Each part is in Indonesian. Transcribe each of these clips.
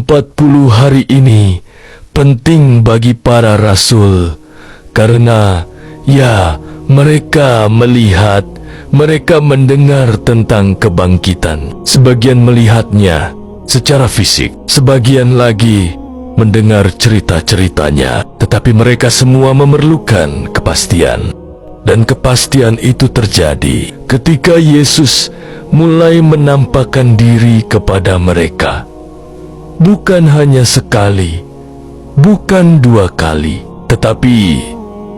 40 hari ini penting bagi para rasul karena mereka melihat, mereka mendengar tentang kebangkitan. Sebagian melihatnya secara fisik, sebagian lagi mendengar cerita-ceritanya, tetapi mereka semua memerlukan kepastian. Dan kepastian itu terjadi ketika Yesus mulai menampakkan diri kepada mereka. Bukan hanya sekali, bukan 2 kali, tetapi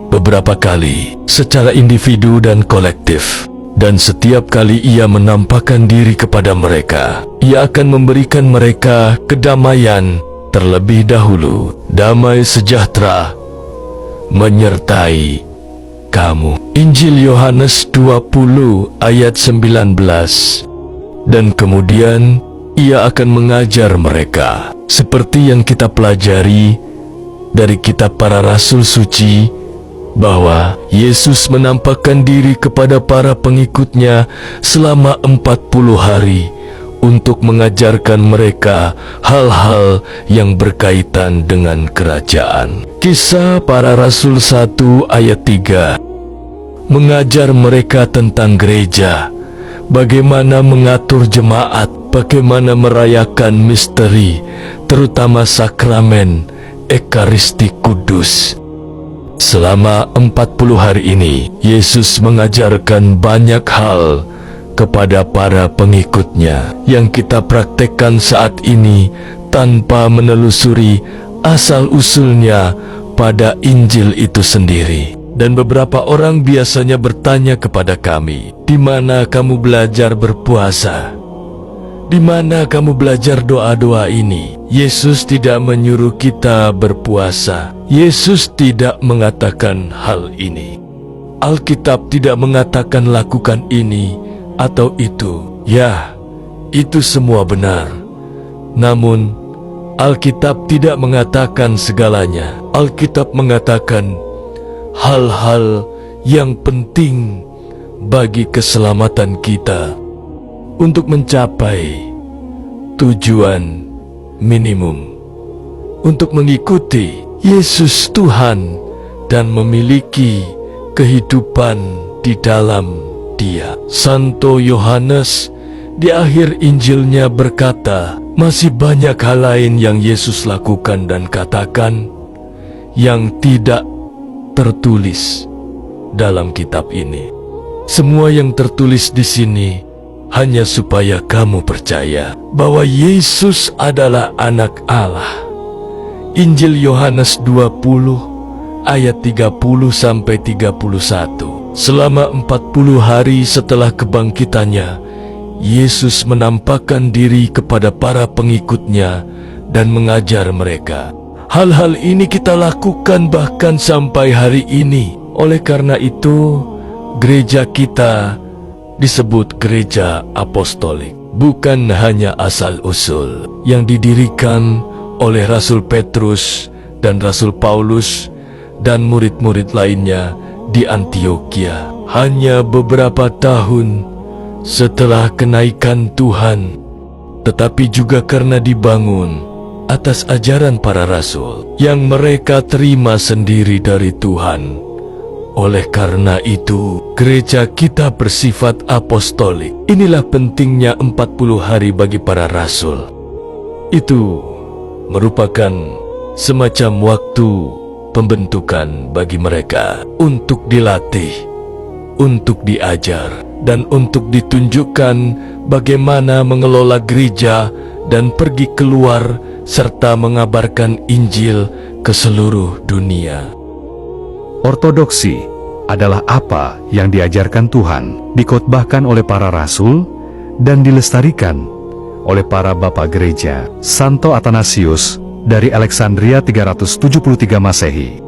beberapa kali secara individu dan kolektif. Dan setiap kali Ia menampakkan diri kepada mereka, Ia akan memberikan mereka kedamaian terlebih dahulu. Damai sejahtera menyertai kamu. Injil Yohanes 20 ayat 19. Dan kemudian Ia akan mengajar mereka seperti yang kita pelajari dari kitab para rasul suci, bahwa Yesus menampakkan diri kepada para pengikutnya selama 40 hari untuk mengajarkan mereka hal-hal yang berkaitan dengan kerajaan. Kisah para Rasul 1 ayat 3 mengajar mereka tentang gereja, bagaimana mengatur jemaat, bagaimana merayakan misteri, terutama sakramen Ekaristi Kudus. Selama 40 hari ini, Yesus mengajarkan banyak hal kepada para pengikutnya yang kita praktekkan saat ini tanpa menelusuri asal-usulnya pada Injil itu sendiri. Dan beberapa orang biasanya bertanya kepada kami, "Di mana kamu belajar berpuasa? Di mana kamu belajar doa-doa ini?" Yesus tidak menyuruh kita berpuasa. Yesus tidak mengatakan hal ini. Alkitab tidak mengatakan lakukan ini atau itu. Ya, itu semua benar. Namun, Alkitab tidak mengatakan segalanya. Alkitab mengatakan hal-hal yang penting bagi keselamatan kita untuk mencapai tujuan minimum, untuk mengikuti Yesus Tuhan dan memiliki kehidupan di dalam Dia. Santo Yohanes di akhir Injilnya berkata, masih banyak hal lain yang Yesus lakukan dan katakan yang tidak tertulis dalam kitab ini. Semua yang tertulis di sini hanya supaya kamu percaya bahwa Yesus adalah Anak Allah. Injil Yohanes 20 ayat 30-31. Selama 40 hari setelah kebangkitannya, Yesus menampakkan diri kepada para pengikutnya dan mengajar mereka. Hal-hal ini kita lakukan bahkan sampai hari ini. Oleh karena itu, gereja kita disebut gereja apostolik. Bukan hanya asal-usul yang didirikan oleh Rasul Petrus dan Rasul Paulus dan murid-murid lainnya di Antiokhia. Hanya beberapa tahun setelah kenaikan Tuhan, tetapi juga karena dibangun atas ajaran para rasul yang mereka terima sendiri dari Tuhan. Oleh karena itu, gereja kita bersifat apostolik. Inilah pentingnya 40 hari bagi para rasul. Itu merupakan semacam waktu pembentukan bagi mereka untuk dilatih, untuk diajar, dan untuk ditunjukkan bagaimana mengelola gereja dan pergi keluar serta mengabarkan Injil ke seluruh dunia. Ortodoksi adalah apa yang diajarkan Tuhan, dikhotbahkan oleh para rasul, dan dilestarikan oleh para bapak gereja. Santo Athanasius dari Alexandria 373 Masehi.